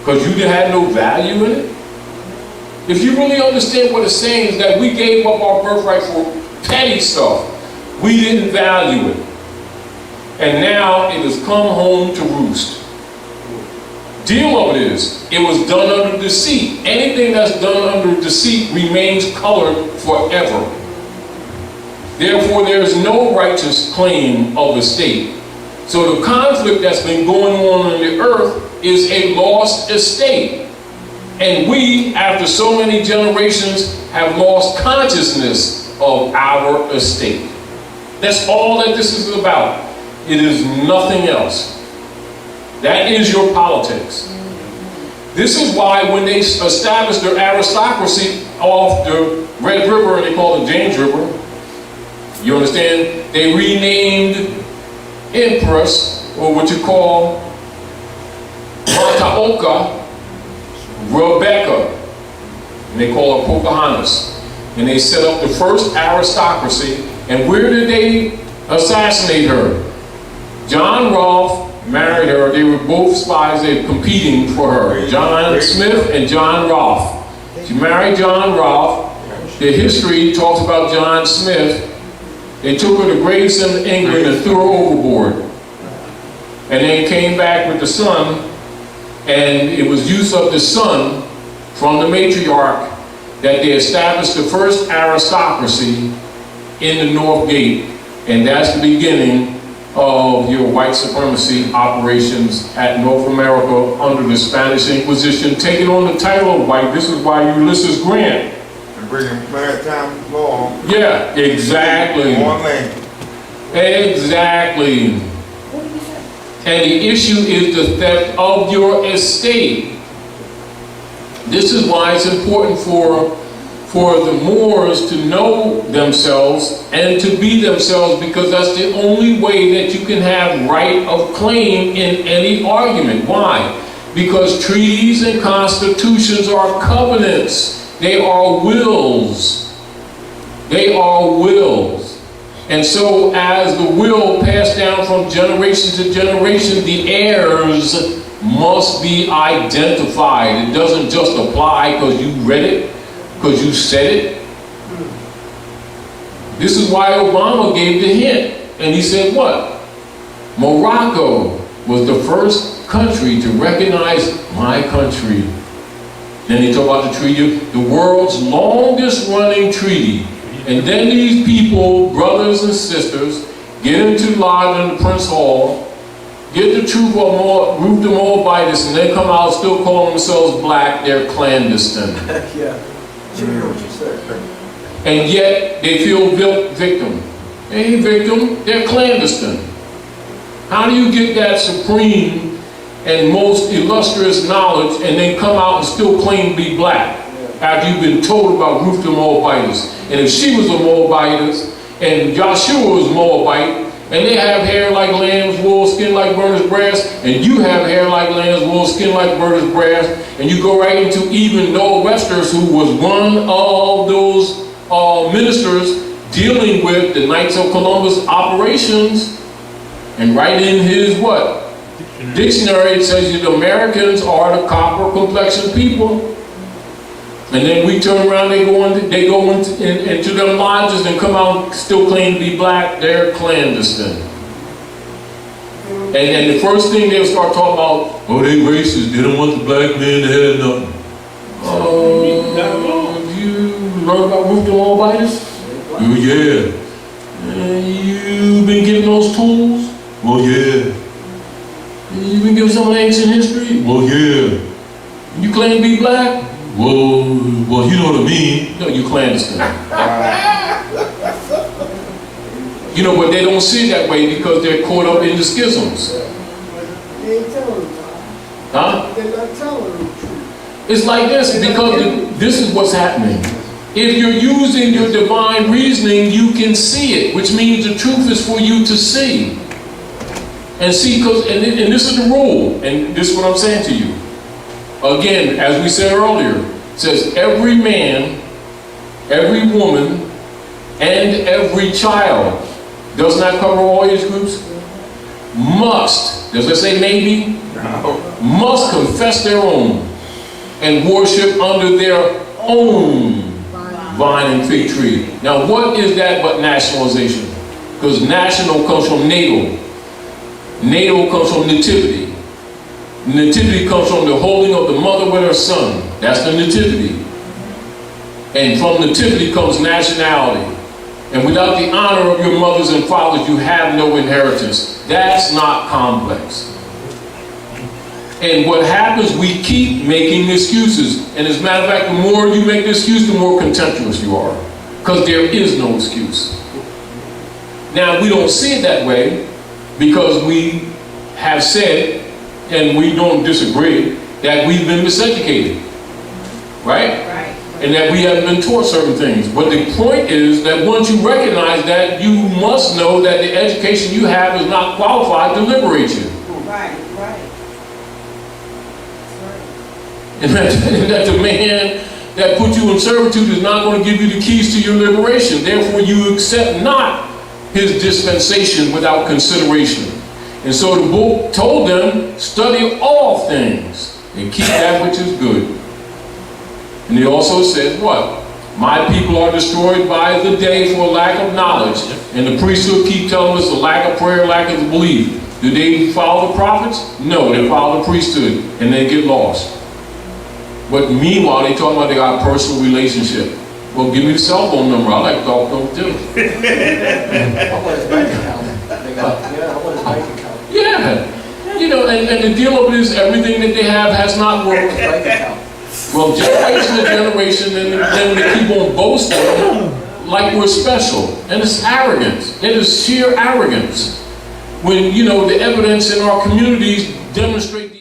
because you had no value in it? If you really understand what it's saying, is that we gave up our birthright for petty stuff. We didn't value it. And now it has come home to roost. Deal of it is, it was done under deceit. Anything that's done under deceit remains colored forever. Therefore, there is no righteous claim of estate. So the conflict that's been going on the earth is a lost estate. And we, after so many generations, have lost consciousness of our estate. That's all that this is about. It is nothing else. That is your politics. This is why when they established their aristocracy off the Red River, and they call it James River, you understand? They renamed Empress, or what you call Montaoka, Rebecca, and they call her Pocahontas. And they set up the first aristocracy. And where did they assassinate her? John Rolfe married her. They were both spies. They were competing for her. John Smith and John Rolfe. She married John Rolfe. The history talks about John Smith. They took her to Gravesend, England, and threw her overboard. And then came back with the son, and it was use of the son from the matriarch that they established the first aristocracy in the North Gate, and that's the beginning of your white supremacy operations at North America under the Spanish Inquisition, taking on the title of white. This is why Ulysses Grant. And bringing maritime law. Yeah, exactly. One lane. Exactly. And the issue is the theft of your estate. This is why it's important for the Moors to know themselves and to be themselves, because that's the only way that you can have right of claim in any argument. Why? Because treaties and constitutions are covenants. They are wills. They are wills. And so as the will passed down from generation to generation, the heirs must be identified. It doesn't just apply because you read it, because you said it. This is why Obama gave the hint. And he said what? Morocco was the first country to recognize my country. Then he talked about the treaty, the world's longest running treaty. And then these people, brothers and sisters, get into lodge in the Prince Hall, get the truth of Ruth the Moabites, and they come out still calling themselves black. They're clandestine. Yeah. And yet they feel victim. They ain't victim, they're clandestine. How do you get that supreme and most illustrious knowledge and then come out and still claim to be black after you've been told about Ruth the Moabitess? And if she was a Moabitess and Joshua was Moabite, and they have hair like lamb's wool, skin like burnished brass, and you have hair like lamb's wool, skin like burnished brass, and you go right into even Noah Webster's, who was one of those ministers dealing with the Knights of Columbus operations, and right in his what? Dictionary, it says that the Americans are the copper complexion people. And then we turn around, they go into them lodges and come out still claim to be black. They're clandestine. And the first thing they'll start talking about, oh, they racist, they don't want the black man to have nothing. You learn about Ruth the Moabitess? Oh, yeah. You been getting those tools? Well, yeah. You been giving some of the ancient history? Well, yeah. You claim to be black? Well, you know what I mean. No, you clandestine. You know, but they don't see it that way because they're caught up in the schisms. They ain't telling them. Huh? They're not telling them the truth. It's like this, because this is what's happening. If you're using your divine reasoning, you can see it, which means the truth is for you to see. And see, and this is the rule, and this is what I'm saying to you. Again, as we said earlier, it says every man, every woman, and every child. Doesn't that cover all age groups? must, does it say maybe? No. Must confess their own and worship under their own vine and fig tree. Now what is that but nationalization? Because national comes from natal. Natal comes from nativity. Nativity comes from the holding of the mother with her son. That's the nativity. And from nativity comes nationality. And without the honor of your mothers and fathers, you have no inheritance. That's not complex. And what happens, we keep making excuses. And as a matter of fact, the more you make the excuse, the more contemptuous you are. Because there is no excuse. Now, we don't see it that way because we have said, and we don't disagree, that we've been miseducated. Right? And that we haven't been taught certain things. But the point is that once you recognize that, you must know that the education you have is not qualified to liberate you. Right. And that the man that put you in servitude is not going to give you the keys to your liberation. Therefore, you accept not his dispensation without consideration. And so the book told them, study all things and keep that which is good. And he also said, what? My people are destroyed by the day for lack of knowledge. And the priesthood keep telling us the lack of prayer, lack of belief. Do they follow the prophets? No, they follow the priesthood and they get lost. But meanwhile, they talking about they got a personal relationship. Well, give me the cell phone number. I like to talk to them too. I want his bank account. I want his bank account. Yeah. You know, and the deal of it is everything that they have has not worked. Bank account. Well, generation to generation, and then they keep on boasting like we're special. And it's arrogance. It is sheer arrogance. When, you know, the evidence in our communities demonstrate the